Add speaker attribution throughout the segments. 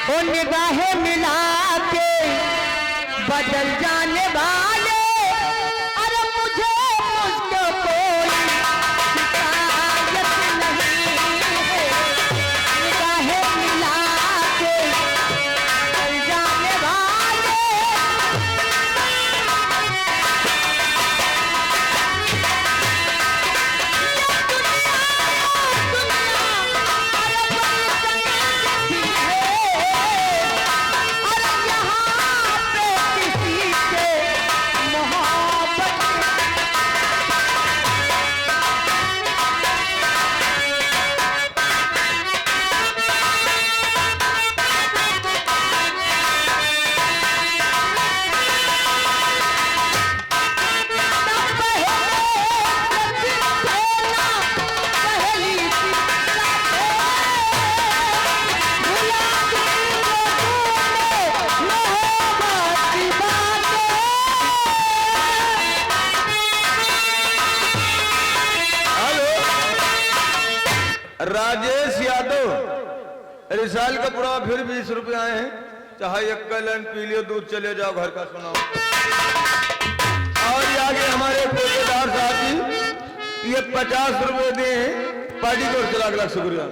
Speaker 1: वो निगाहें मिला के बदल जाने वाले, अरे मुझे मुझको कोई शिकायत नहीं है। निगाहें मिला के बदल जाने वाले,
Speaker 2: राजेश यादव रिसाल का पूरा फिर 20 रुपए आए हैं। चाहे एक गैलन पी लियो, दूध चले जाओ, घर का सुनाओ। और आगे हमारे ठेकेदार साथी ये 50 रुपए दिए हैं। पार्टी को लाख लाख शुक्रिया।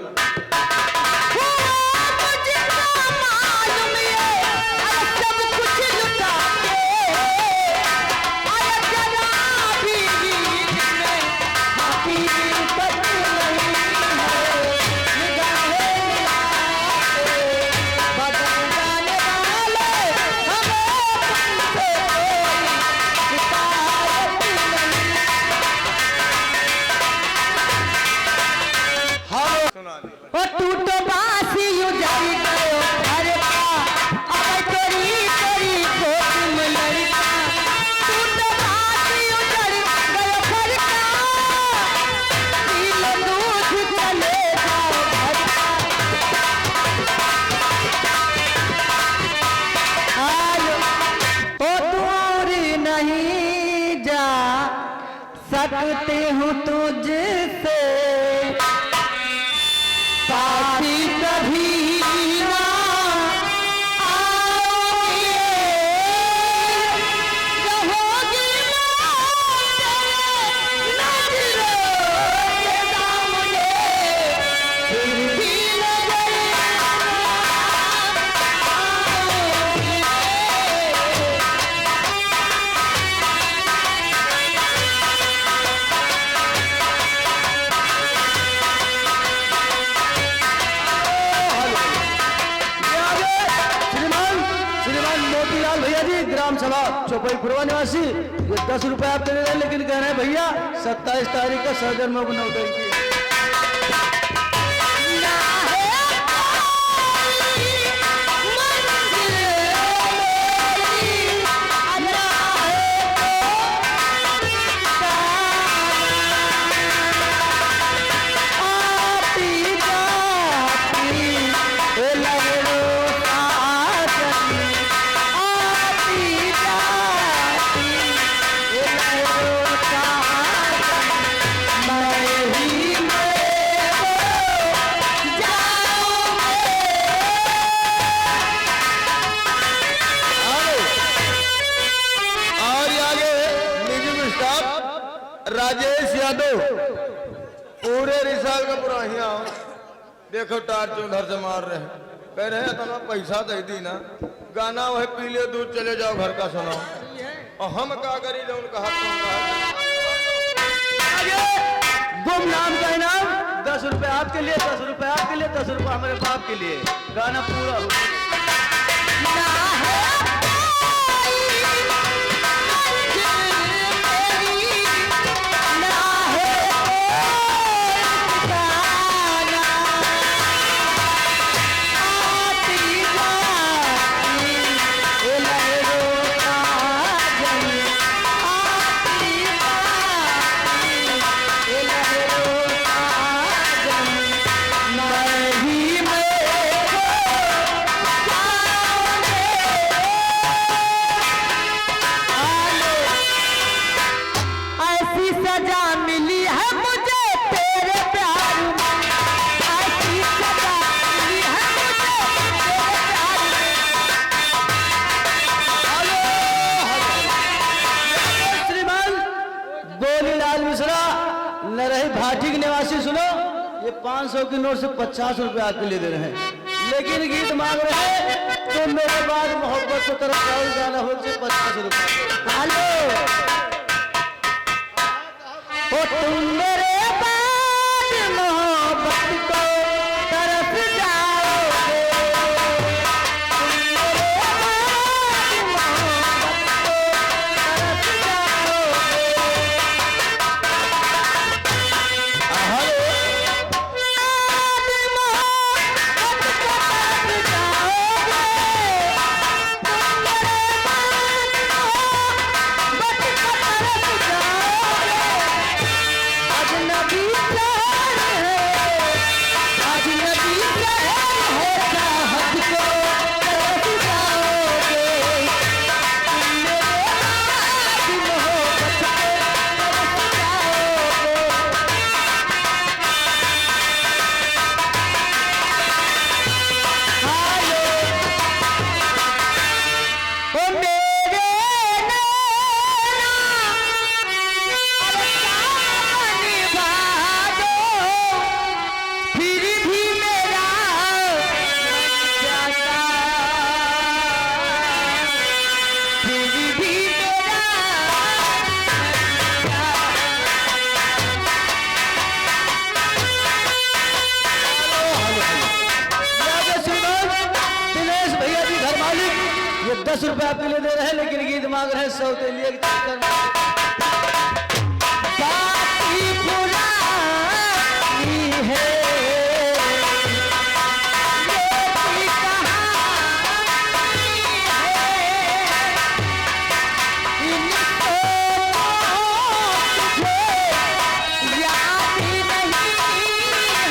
Speaker 1: सकते हूँ तुझसे साथी कभी ना आओगे, रहोगी नजरों के सामने, फिर भी
Speaker 3: ग्राम सभा चौपाई खुरवा निवासी, ये 10 रुपए आप दे रहे हैं, लेकिन कह रहे हैं भैया 27 तारीख का सदर में नौटंकी है।
Speaker 2: राजेश यादव पूरे रिसाल का पूरा यहाँ देखो टार उधर से मार रहे हैं। कह रहे हैं तो पैसा दे दी ना, गाना वही पी ले, दूध चले जाओ, घर का सुनाओ। और हम का करी ले, उनका
Speaker 3: गुमनाम का इनाम 10 रुपए आपके लिए, 10 रुपए आपके लिए, 10 रुपए हमारे बाप के लिए। गाना पूरा 500 की नोट से 50 रुपए आपके लिए दे रहे हैं, लेकिन गीत मांग रहे हैं तो मेरे बाद मोहब्बत से तरफ राहुल गाना हो से 50 रुपए।
Speaker 1: हेलो ओ तुम मेरे बाद मोहब्बत को तरफ जाओगे, तुम मेरे बाद मोहब्बत को
Speaker 3: ये 10 रुपए आपके लिए दे रहे हैं, लेकिन गीत मांग रहे हैं 100 के लिए।
Speaker 1: बाती पुरानी है ये कहानी है, इनको तुझे याद नहीं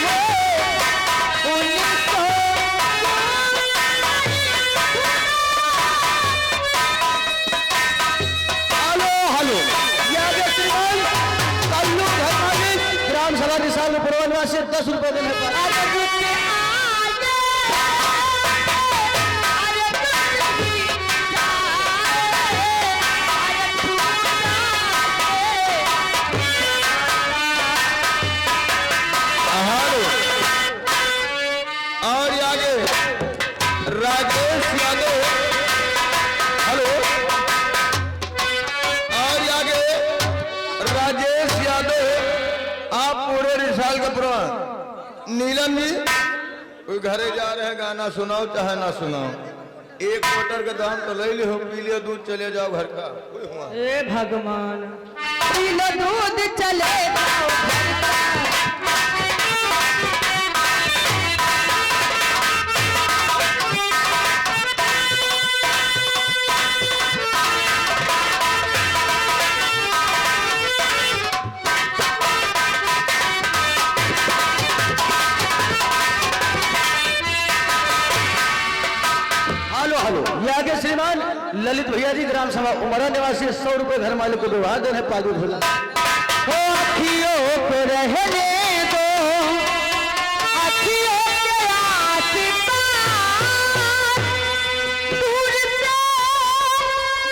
Speaker 1: है, उनको
Speaker 3: ग्राम सभा निशान में पूर्वानिवास से 10 रुपए देने पर
Speaker 2: और ये आगे राजेश यादव। हेलो। और ये आगे राजेश यादव, आप पूरे रिसाल का पुराण। नीलम जी कोई घरे जा रहे हैं, गाना सुनाओ चाहे ना सुनाओ, 1 क्वार्टर का दाम तो ले लो, पी लियो दूध चले जाओ घर का। कोई हुआ
Speaker 1: हे भगवान पी लो दूध चले जाओ घर का।
Speaker 3: हेलो, ये आगे श्रीमान ललित भैया जी ग्राम सभा उमरा निवासी 100 रुपए घर मालिक को विवाह देने पागल भोला।
Speaker 1: अखियों पे रहने दो, अखियों के आसपास, दूर से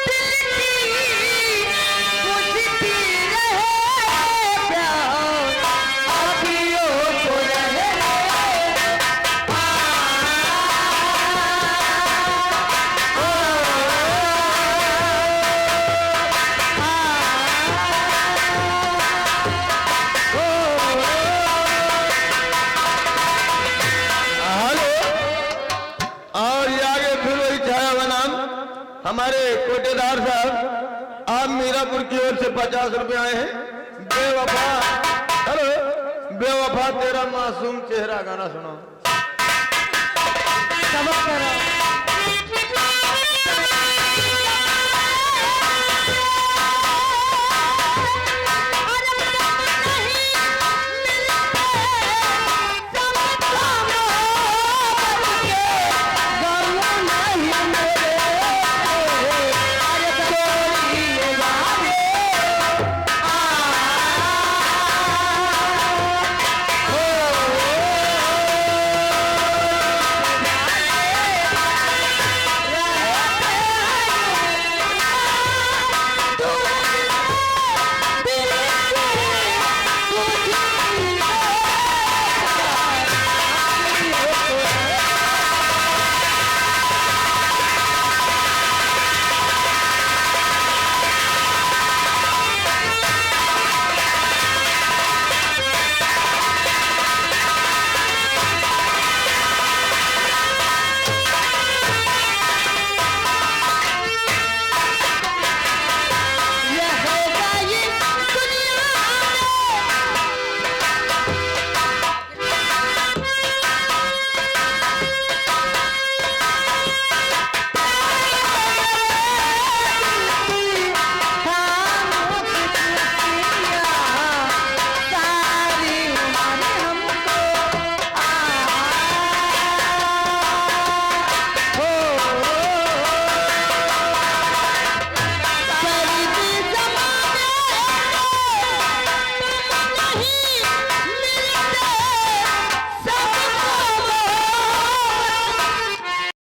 Speaker 1: दिल की बुझती रहे प्यार, अखियों को रहने दो।
Speaker 2: हमारे कोटेदार साहब, आप मीरापुर की ओर से 50 रुपए आए हैं। बेवफा, हेलो, बेवफा तेरा मासूम चेहरा गाना सुनाओ।
Speaker 1: समझ कर